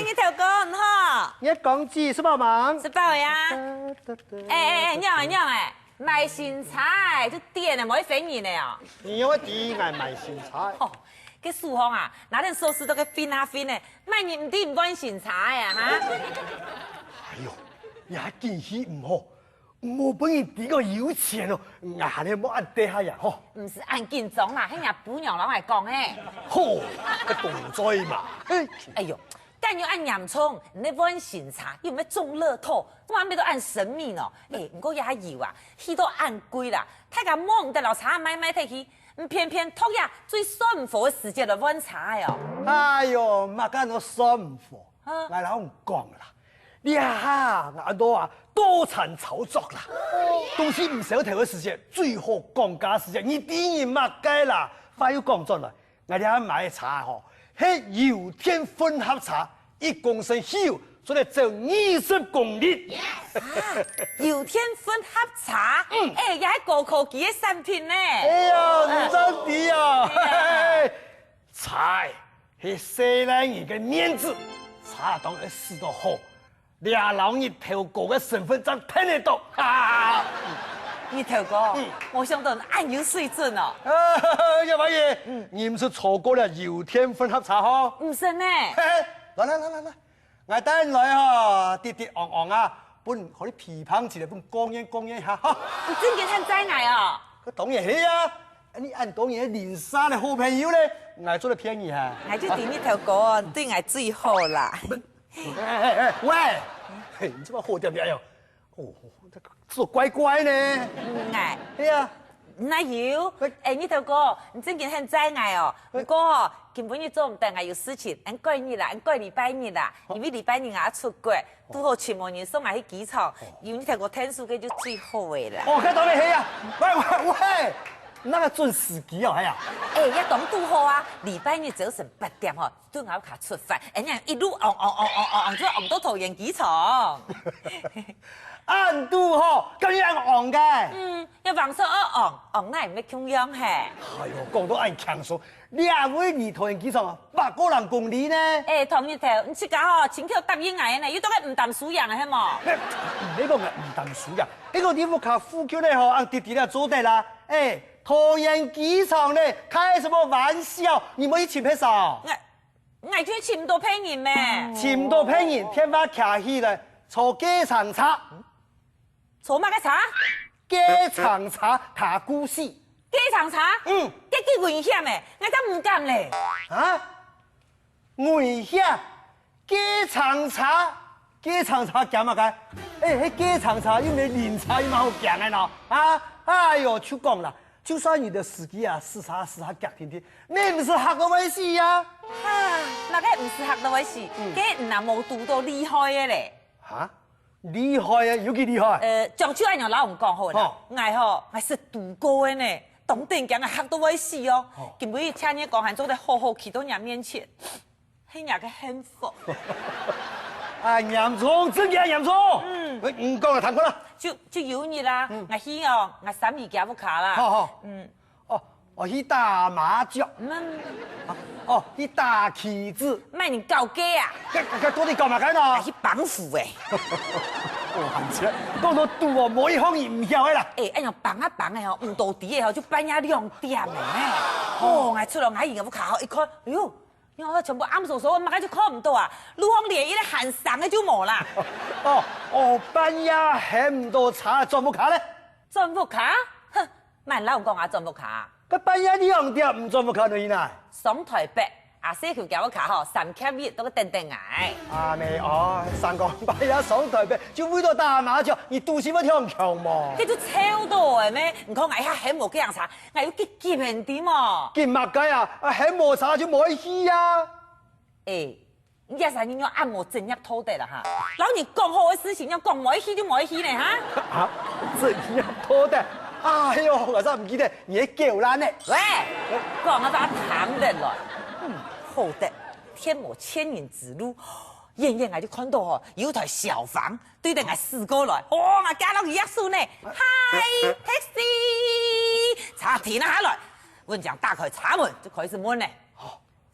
你头哥你好，你讲几是帮忙？是包呀。娘哎，买新菜就点了，冇分你呢哦。你有我第一爱买新菜。哦，cái樹行啊，哪點壽司都嘅分下分呢？賣你唔啲唔關新茶啊嚇！哎呦，也見起唔好，我本人比較有錢哦，牙你冇按地下人吼。唔是按緊裝啦，係人姑娘佬嚟講誒。吼，個動作嘛。哎呦，但要按洋葱，你揾新茶，又唔係中樂透，我啱啱都按神秘咯。唔過也有啊，去到按貴啦，睇下望得落茶買睇去。偏偏托呀最順服嘅時節嚟揾茶喲。哎呦，乜干我順服，我老講啦，你啊我都啊多產炒作啦，東西唔少頭嘅時節，最好降價時節，你當然乜計啦，快要講盡啦，我哋買茶嗬，係油天混合茶，1公升油。所以走20公里。油天混合茶，也係高科技嘅產品呢。哎呀，唔真啲啊！茶係西南人嘅面子，茶當然試到好，俩老日頭哥嘅身份證拼得到。你頭哥，我想到按有水準哦。要乜嘢？你唔是錯過了油天混合茶嗬？唔是呢。來。我帶你來嗬，跌跌昂昂啊，本可啲皮棒子嚟，本講一下嗬。你真嘅很真愛哦。佢當然係啊，你按當然連山嘅好朋友咧，我做得便宜嚇。我就對你頭哥對我最好啦。喂，你這麼好點樣？哦，做乖乖呢？係啊。哪有？你頭哥，你真嘅很真愛哦。不過根本你做唔得，我有事情，俺過日啦，俺過禮拜日啦，因為禮拜日我要出國，都好全部人送我去機場，因為你頭哥聽數嘅就最好嘅啦。哦，佢當然係啊。喂，那個準時機哦，係啊。一講都好啊，禮拜日早晨8點嗬，都我卡出發，人家一路昂，就昂到桃園機場。按度嗬，咁樣昂嘅。一橫手昂那唔係咁樣係。哎呦，講到按強數，2位離桃園機場8個人公里呢？同日頭，你出家嗬，前條答應我呢，要到個唔淡數樣係冇？呢個唔淡數樣，呢個你冇靠副橋咧嗬，按滴滴咧做得啦。桃園機場咧開什麼玩笑？你冇去潛咩少？我叫潛到騙人咩？潛到騙人，天花卡起來坐機場車。坐乜嘅茶？機場茶塔故事。機場茶？幾危險嘅，我真唔敢咧。危險？機場茶驚乜嘅？喺機場茶因為連茶又蠻好驚嘅喏。哎呦，就講啦，就算你的司機啊，試下夾天天，你唔是學到位事呀？那個唔是學到位事，嗰唔係冇讀到厲害嘅咧。厲害啊，有幾厲害？講出來讓老吳講好啦。我是讀過嘅呢，懂得講係學到位事哦。根本聽你講，係做得好好，企到人面前，係人嘅幸福。嚴重，真嘅嚴重。唔講就談過啦。就有你啦，我希望我3月加副卡啦。去打麻將。去打棋子。賣你搞雞啊？嗰啲幹嘛緊啊？去綁虎誒。行起來，講到賭哦，冇一方面唔曉嘅啦。按樣綁誒唔到底誒就半夜2點誒。我出來我而家副卡一看，哎呦！我全部啱數，我馬上就看唔到啊！路行連一啲行上嘅就冇啦。半夜喊唔到茶，賺副卡咧？賺副卡？哼，萬老講啊，賺副卡。個半夜2點唔賺副卡你呢？上台北4條交個卡嗬，3卡月都個等捱。上個半夜上台北就為咗打麻將，你賭什麼跳橋嘛？佢都超多嘅咩？唔講我一下喊冇幾樣茶，我要結人點啊？結乜計啊？喊冇茶就冇去啊！你一陣要按摩整入土地啦嚇！老你講好嘅事情要講冇去就冇去呢嚇！整入土地？哎呦，我真唔記得，你叫爛呢？喂，講我把談得來。好的，天無千年之路，遠我就看到有台小房對着我駛過來，我加到1數呢，嗨 taxi， 茶停下來，我講打開茶門就開始問呢。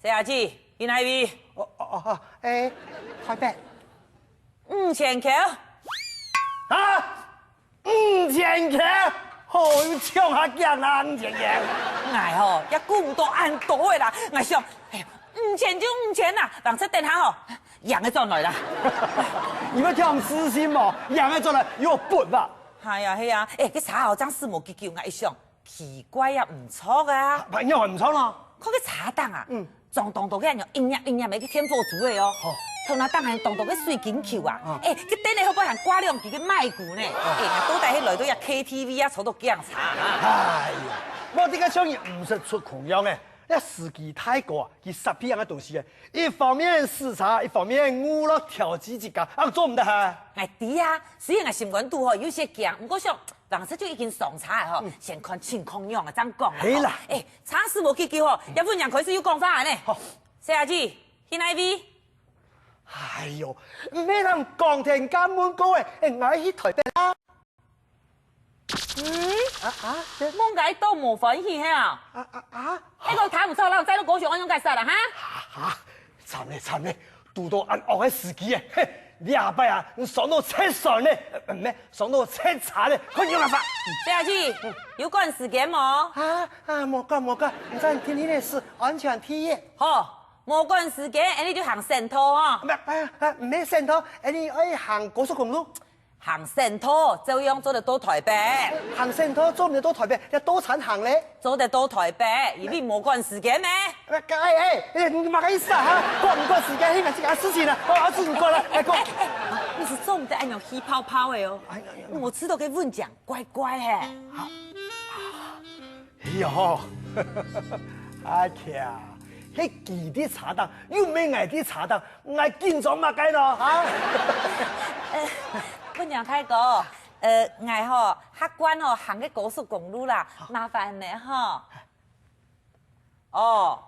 小姐，你哪位？台北。 5000口，啊，5000克，好，又抢下姜啦，5000克。哎吼，也顾唔到按多的啦，我想，哎呦，5000就5000啦，人这等下吼，养个转来啦。你们听私心嘛，养个转来有本吧？系啊系啊，哎，cái茶后张四毛结叫我一想，奇怪啊，唔错啊。朋友还唔错咯。看个茶档啊，撞动到个人用阴影的去天火煮的哦。同那当然动到个水晶球啊，哎，佮等下好不好含挂两支个麦鼓呢？哎，倒带迄内头也 KTV 啊，炒到姜茶啊。哎呀，我这个商业唔是出穷样诶，那司机太过啊，佢杀屁样嘅东西嘅，一方面视察，一方面娱乐调剂之间，啊做唔得哈。哎，对啊，虽然我心肝肚吼有些惊，不过想人这就已经上茶的吼，先看情况样啊，怎讲啊？係啦，哎，茶师无结叫吼，一份人开始有讲法呢。好，谢阿姊，去哪位？哎呦，唔咩人講停咁滿高誒，我去台北啦。蒙解都冇欢喜哈？那个睇唔错啦，再都高雄安樣介紹啦哈？慘咧，拄到按惡嘅司機誒，嘿，你下擺啊，上到車上咧，咩上到車茶咧，佢要辦法。謝阿姊，有趕時間冇？冇講，咱天天嘅事安全第一。好。冇趕時間，你就行神拖啊！唔咩神拖，你可以行高速公路。行神拖，照樣做得到台北。行神拖做唔到台北，要多產行咧。做得到台北，而你冇趕時間咩？你乜意思啊？趕唔趕時間，呢個自己事情啊，我自己過啦，嚟講。你是做唔得按樣氣泡泡的哦。我知道佢問講乖乖嘿。哎呦，阿強。迄記啲茶檔，又咩挨啲茶檔，挨見咗乜計咯啊？本娘太哥，挨吼客官吼行嘅高速公路啦，麻煩你吼。哦，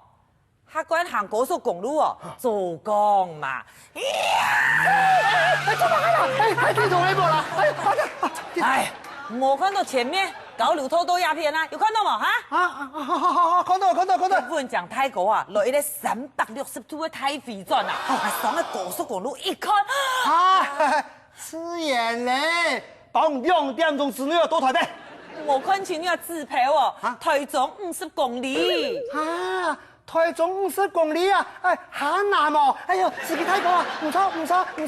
客官行高速公路哦，做工嘛。做乜啦？你同你冇啦？哎，冇看到前面。搞流偷多鸦片啊，有看到冇哈？看到。不能講泰國啊，來咧360度嘅太飛轉啊，上個高速公路一看，吃眼咧，幫2點鐘之內要到台北。我看清要自賠哦，台中50公里。台中50公里啊！好難哦！哎呦，司機太講啊，唔錯，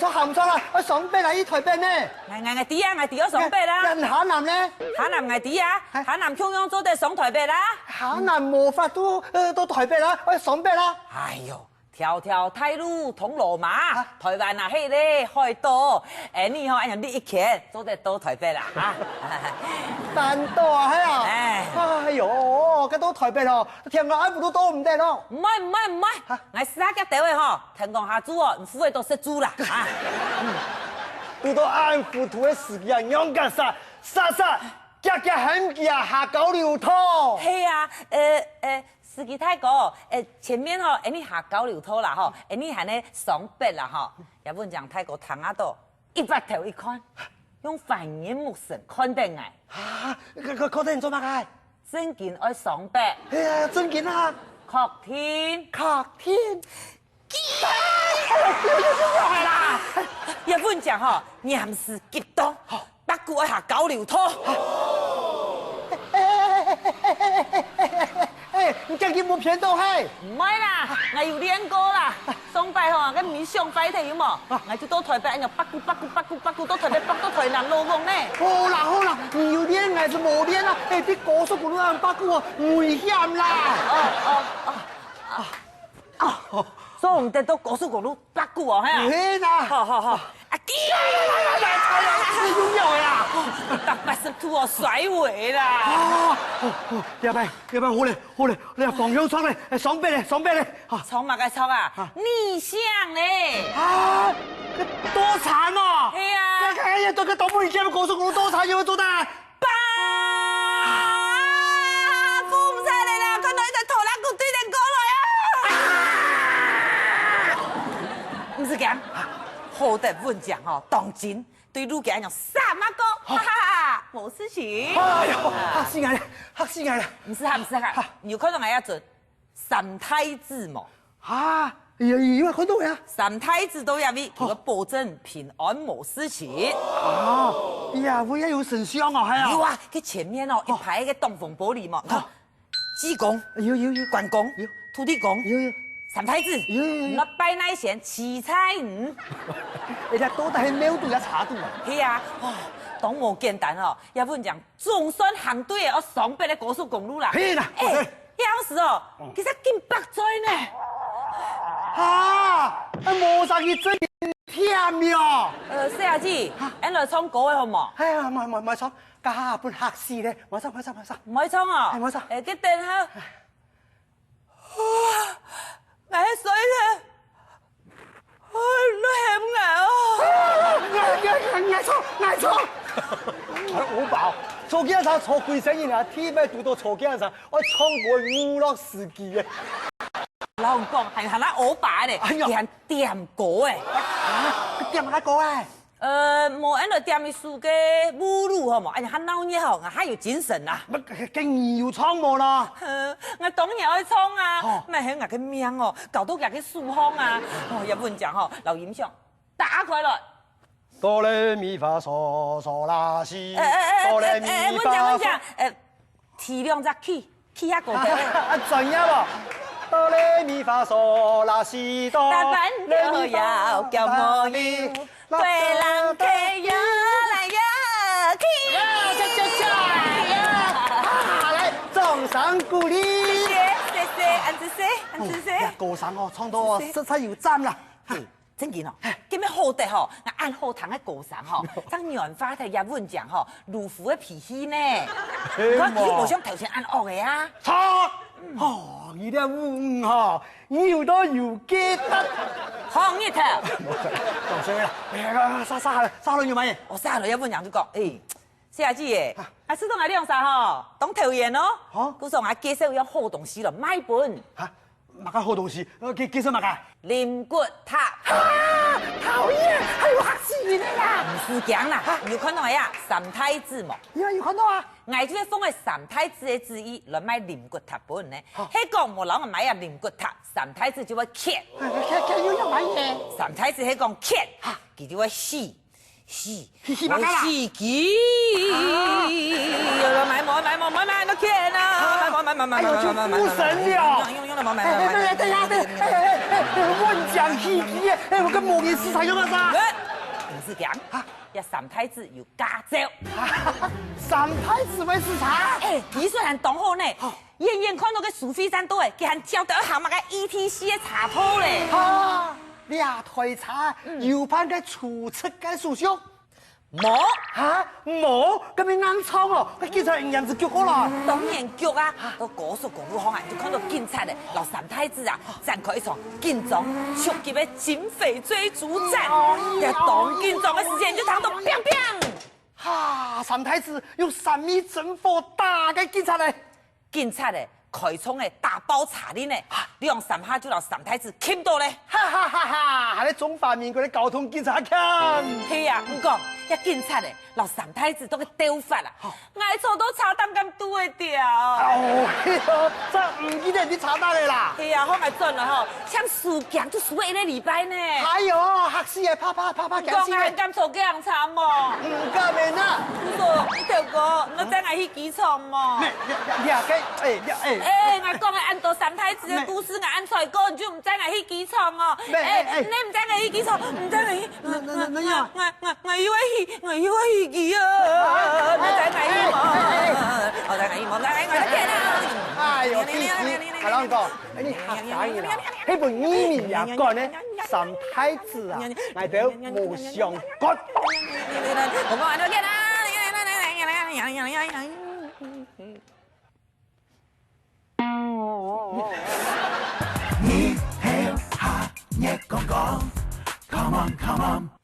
行唔錯啦！我上北嚟台北呢。我啲啊，我啲要上北啦。人下南呢？下南我啲啊，下南中央做得上台北啦。下南冇法都到台北啦，我上北啦。哎呦！條泰路通羅馬，台灣啊，迄個海島，你吼按樣你一天做得到台北啦，難道啊，係啊？哎呦，咁到台北咯，聽講還不如到唔得咯。唔係，我3個地位吼，聽講下豬哦，唔付嘅都識豬啦，遇到安糊塗嘅司機啊，樣架殺，夾很夾下九流通。係啊，司機太哥，前面吼，你下九流拖啦吼，你還咧上北啦吼，要不講太哥躺喺度，一百頭一看，用反眼目神看得愛。確定做乜嘅？真見愛上北。哎呀，真見啊！確天。係啦！要不講吼，嚴是激動，不過下九流拖。你今日冇騙到嘿？唔係啦，我有練過啦。上拜吼，我唔上快睇有冇？我就到台北，然後北到台北，北到台南路網呢。好啦，你有練還是冇練啊？啲高速公路上北過危險啦！所以唔得到高速公路北過哦，係啊。係啦。好。阿基，你擁有呀？180度哦，甩尾啦。要不然好嘞，你方向錯咧，上北咧。衝乜嘅衝啊？逆向咧。多慘啊！係啊。哎呀，對個倒不離線嘅高速公路多慘，有冇做得？風晒嚟啦！看到一隻拖拉機對人過來啊！唔是咁。好得穩講哦，當真對路嘅人3個，冇事情。哎呦，嚇死我啦！唔是，你有看到我一陣三太子冇？有看到呀。三太子到遐位，叫我保证平安无事情。啊，呀，我也有神像哦，系啊。有啊，佢前面哦一排嘅东风玻璃嘛，济公、有，关公、有土地公、有，三太子，有。那拜乃贤、七彩鱼，你睇多大庙都有茶度啊。係啊，哦，當無簡單哦，要不然講總算行對嘅，我上北嘅高速公路啦。係啦，當時哦，其實近百載呢。啊，冇啥去真甜哟。四阿姐，俺來唱歌嘅好冇？哎呀，咪錯，加半客事咧，咪錯。唔可以唱啊？係冇錯佢等下，捱水咧，都嗌錯。我爆，坐幾陣坐貴聲音啊，TV讀到坐幾陣，我唱過娛樂時期嘅。老公講係咱歐巴咧，係點歌嘅。佢點下歌啊？冇俺來點一首嘅舞路好冇？哎呀，他鬧熱吼，還有精神啊！竟然要唱我啦！我當然愛唱啊，咪係我嘅命哦，搞到人嘅舒康啊！哦，要不然講吼，留音響打開來。哆來咪發嗦嗦啦西，我講，提兩隻 key 下高嘅。怎樣喎？哆來咪發嗦啦西哆。大班都要叫模樣，對人客搖來搖去。來，掌聲鼓勵。謝，安子謝。歌聲哦，唱到我色彩又讚啦。真嘅哦，咁樣好得吼，我按後堂嘅歌聲吼，將娘花睇也穩講吼，如虎嘅脾氣呢。我冇想頭先按惡嘅啊。錯，哦，你啲烏哈，要多要記得。紅一頭。講衰啦，沙輪要買嘢。我沙輪一穩人就講，四阿姐嘅，啊，適當係兩沙吼，當投緣咯。好，故說我介紹樣好東西咯，買本。嚇，乜嘢好東西？介紹乜嘢？靈骨塔。討厭，係我嚇死你啦！唔是講啦，有看到呀？三太子嘛。有看到啊？我就係封嘅三太子嘅旨意來買靈骨塔本呢。喺講冇人買啊靈骨塔，三太子就會揭。揭要買嘢。三太子喺講揭，佢就會死機。買都揭啦！買，不神了！等下，我講戲機，我跟模擬市場有乜啥？唔是講，呀三太子有駕照。三太子為市場？佢雖然當好呢，遠看到個蘇菲山島誒，佢還照到一行埋個 ETC 嘅插頭咧。兩台車有判嘅出出嘅屬相。冇冇，咁你硬唱哦！佢警察人就叫過來，當然叫啊！到高速公路上啊，就看到警察咧，老三太子啊，展開一場緊張出擊嘅警匪追逐戰。喺當緊張嘅時間就聽到砰砰！哈！三太子用3米真火打嘅警察咧，警察咧開槍咧打爆查理咧，兩三下就讓三太子傾到咧。係你中華民國嘅交通警察強。係啊，唔講。一警察咧，老三太子都去丟法啦，挨錯到查單咁多嘅條。這唔記得你查單嘅啦。係啊，好挨準啦吼，像暑假都暑一個禮拜呢。係喲，嚇死嘅，啪，講係咁做幾樣慘喎。唔敢咩啦？你說你條哥，我真係去機場喎。我講係按照三太子嘅故事，我按才講，你就唔真係去機場哦。你唔真係去機場，唔真係去。我以為去。我以為去啊！我在哪一幕？我在哪一幕？我的天啊！哎呦，係啦哥，你嚇死我啦！呢本語言也講呢，三太子啊，係到無相干。我講我的天啊！你係下一個講 ，Come on。